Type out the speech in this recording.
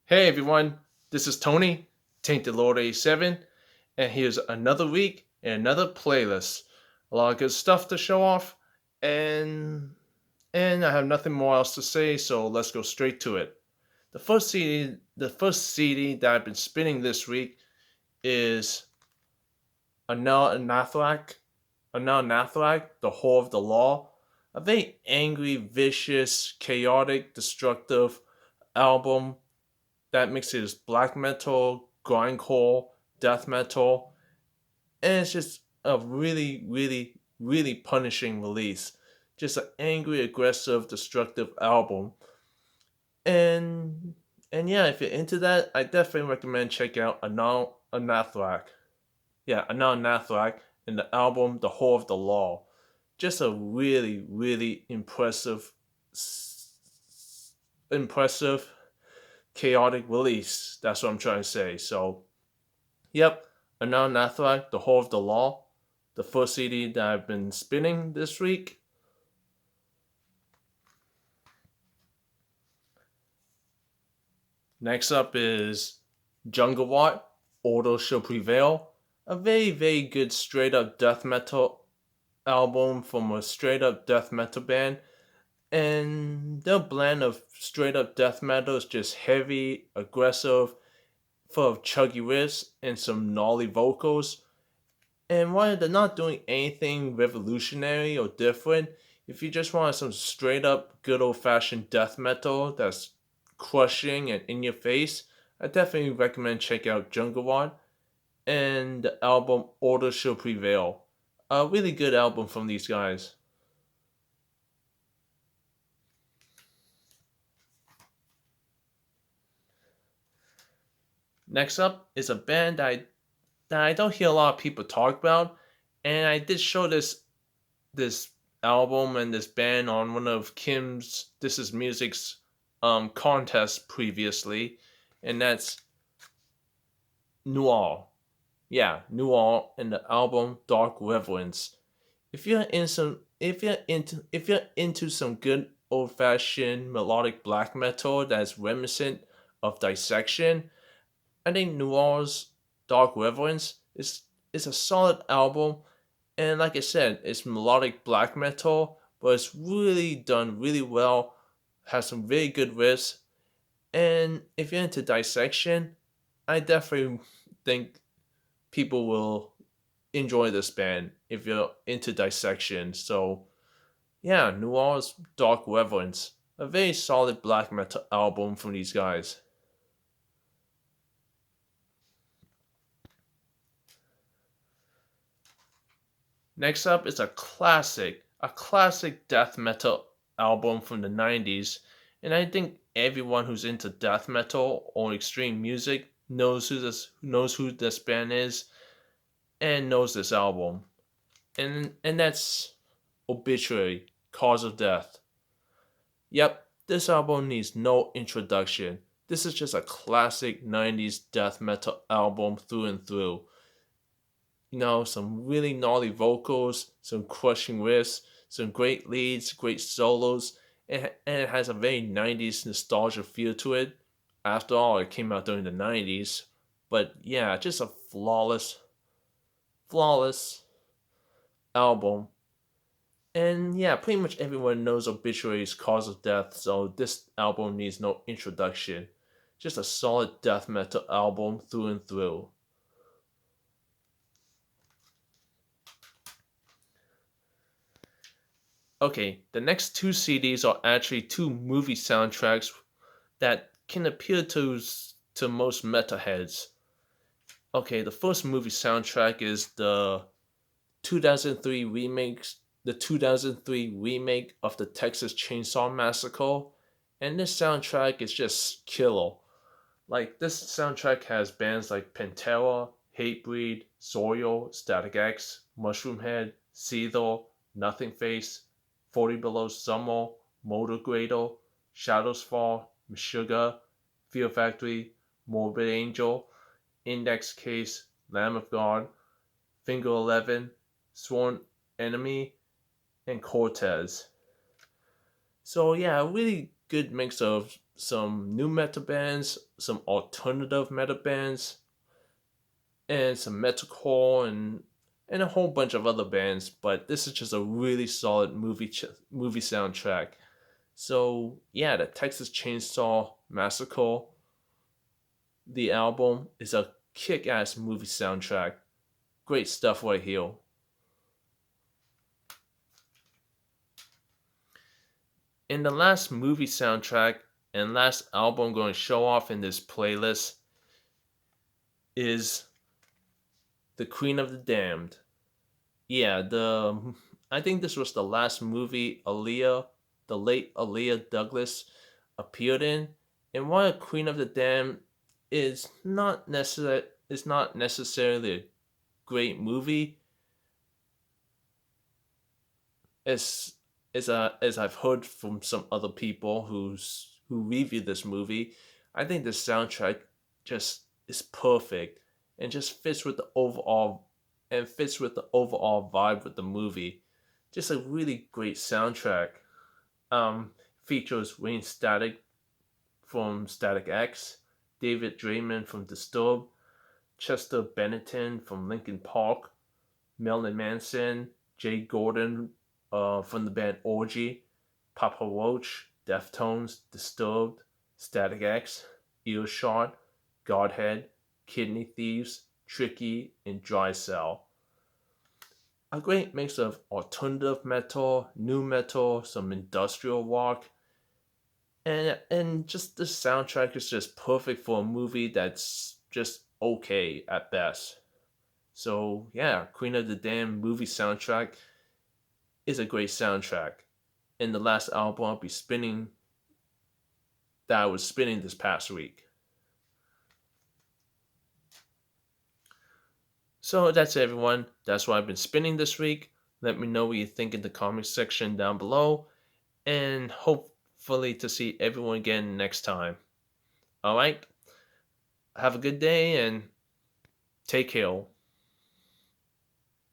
Hey everyone, this is Tony, Tainted Lord 87, and here's another week and another playlist. A lot of good stuff to show off, and I have nothing more else to say, so let's go straight to it. The first CD that I've been spinning this week is Anel Nathrak, The Whore of the Law, a very angry, vicious, chaotic, destructive album that mixes black metal, grindcore, death metal, and it's just a really, really, really punishing release. Just an angry, aggressive, destructive album. And yeah, if you're into that, I definitely recommend check out Anal Anathrak. Yeah, Anal Anathrak and the album The Whore of the Law. Just a really, really impressive, chaotic release. That's what I'm trying to say. So yep, Anand Nathrak, The Whole of the Law, the first CD that I've been spinning this week. Next up is Jungle Watt, Order Shall Prevail, a very, very good straight up death metal album from a straight up death metal band. And their blend of straight up death metal is just heavy, aggressive, full of chuggy riffs and some gnarly vocals. And while they're not doing anything revolutionary or different, if you just want some straight up good old fashioned death metal that's crushing and in your face, I definitely recommend check out Junglewatt and the album Order Shall Prevail. A really good album from these guys. Next up is a band that I don't hear a lot of people talk about, and I did show this album and this band on one of Kim's This Is Music's contests previously, and that's Noir. Yeah, Noir and the album Dark Reverence. If you're into some good old fashioned melodic black metal that's reminiscent of Dissection, I think Noir's Dark Reverence is a solid album, and like I said, it's melodic black metal, but it's really done really well. Has some really good riffs, and if you're into Dissection, I definitely think people will enjoy this band if you're into Dissection. So yeah, Noir's Dark Reverence, a very solid black metal album from these guys. Next up is a classic death metal album from the 90s, and I think everyone who's into death metal or extreme music knows who this band is and knows this album. And that's Obituary, Cause of Death. Yep, this album needs no introduction. This is just a classic 90s death metal album through and through. Some really gnarly vocals, some crushing riffs, some great leads, great solos, and it has a very 90s nostalgia feel to it. After all, it came out during the 90s. But yeah, just a flawless album. And yeah, pretty much everyone knows Obituary's cause of death, so this album needs no introduction. Just a solid death metal album through and through. Okay, the next two CDs are actually two movie soundtracks that can appeal to most metalheads. Okay, the first movie soundtrack is 2003 remakes, the 2003 remake of the Texas Chainsaw Massacre, and this soundtrack is just killer. Like this soundtrack has bands like Pantera, Hatebreed, Soil, Static X, Mushroomhead, Seethor, Nothing Face, 40 Below Summer, Motor Grader, Shadows Fall, Meshuggah, Fear Factory, Morbid Angel, Index Case, Lamb of God, Finger 11, Sworn Enemy, and Cortez. So yeah, a really good mix of some new metal bands, some alternative metal bands, and some metalcore and a whole bunch of other bands. But this is just a really solid movie soundtrack. So yeah, the Texas Chainsaw Massacre, the album, is a kick-ass movie soundtrack. Great stuff right here. In the last movie soundtrack and last album I'm going to show off in this playlist is The Queen of the Damned. Yeah, the I think this was the last movie the late Aaliyah Douglas appeared in, and while Queen of the Damned is not necessarily a great movie, as as I've heard from some other people who reviewed this movie, I think the soundtrack just is perfect and just fits with the overall vibe of the movie. Just a really great soundtrack. Features Wayne Static from Static X, David Draymond from Disturbed, Chester Bennington from Linkin Park, Marilyn Manson, Jay Gordon from the band Orgy, Papa Roach, Deftones, Disturbed, Static X, Earshot, Godhead, Kidney Thieves, Tricky, and Dry Cell. A great mix of alternative metal, new metal, some industrial rock, and just the soundtrack is just perfect for a movie that's just okay at best. So yeah, Queen of the Damned movie soundtrack is a great soundtrack. And the last album I was spinning this past week. So that's it, everyone. That's what I've been spinning this week. Let me know what you think in the comment section down below, and hopefully to see everyone again next time. All right. Have a good day and take care.